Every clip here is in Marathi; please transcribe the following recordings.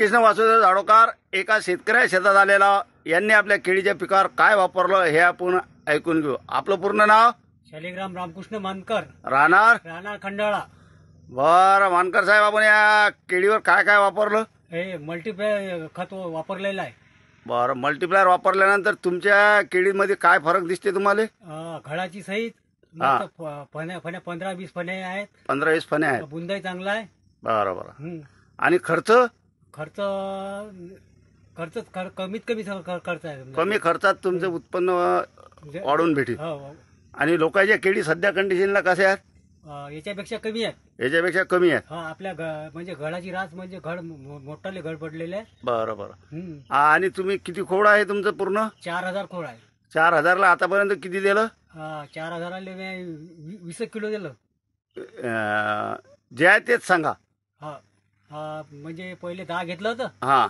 रामकृष्ण वासुदेव जाडोकार एका शेतकऱ्या शेतात आलेला. यांनी आपल्या केळीच्या पिकावर काय वापरलं हे आपण ऐकून घेऊ. आपलं पूर्ण नाव? शालिग्राम रामकृष्ण मानकर, राहणार राणा खंडाळा. बरं मानकर साहेब, आपण या केळीवर काय काय वापरलं? हे मल्टीप्लाय खत वापरलेलं आहे. बरं, मल्टीप्लायर वापरल्यानंतर तुमच्या केळीमध्ये काय फरक दिसते तुम्हाला? घडाची सहित हा. मस्त फण्या 15-20 फण्या आहेत. 15-20 फणे आहेत. बुंदाही चांगला आहे. बरं बरं. हम्म. आणि खर्च? खर्च कमीत कमी खर्च आहे. कमी खर्चात तुमचं उत्पन्न म्हणजे- वाढून भेटेल. हो. आणि लोकांच्या केळी सध्या कंडिशनला कसे आहेत? याच्यापेक्षा कमी आहेत. याच्यापेक्षा कमी आहेत. हा, आपल्या म्हणजे घडाची रास म्हणजे घड मोठाले घड पडलेले आहे. बरं बरं. हम्म. आणि तुम्ही किती खोड आहे तुमचं पूर्ण? 4000 खोड आहे. 4000ला आतापर्यंत किती दिलं? 4000ला 20 किलो दिलं. जे आहे तेच सांगा. म्हणजे पहिले 10 घेतलं होतं. हा.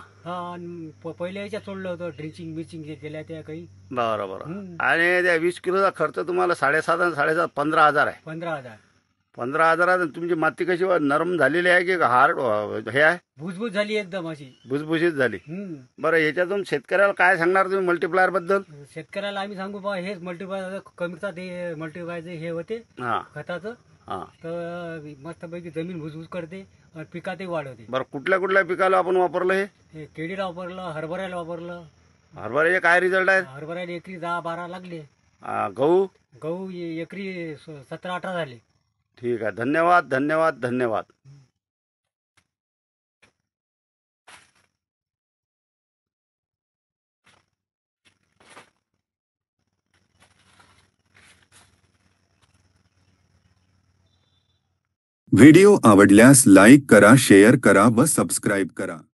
पहिले याच्यात सोडलं होतं ड्रिंचिंग बिचिंग जे केल्या त्या काही. बरं बरं. हम्म. आणि त्या 20 किलोचा खर्च तुम्हाला 7.5 आणि 7.5 15,000 आहे. 15,000. 15,000 तुमची माती कशी नरम झालेली आहे की हार्ड हे आहे? भुसभुस झाली एकदम अशी. भुसभुशीत झाली. हम्म. बरं, याच्यातून शेतकऱ्याला काय सांगणार तुम्ही मल्टीप्लायर बद्दल? शेतकऱ्याला आम्ही सांगू बा, हेच मल्टीप्लाय कमीचा ते मल्टीप्लायचे हे होते हा खताचं. हा. तर मस्तपैकी जमीन भुसभुस करते आणि पिकातही वाढ होते. बरं, कुठल्या कुठल्या पिकाला आपण वापरलं हे? हे केळीला वापरलं, हरभऱ्याला वापरलं. हरभऱ्याचे काय रिझल्ट आहेत? हरभऱ्याला एकरी 10-12 लागले. गहू? गहू एकरी 17-18 झाले. ठीक आहे. धन्यवाद धन्यवाद धन्यवाद. व्हिडिओ आवडल्यास लाईक करा, शेअर करा व सबस्क्राईब करा.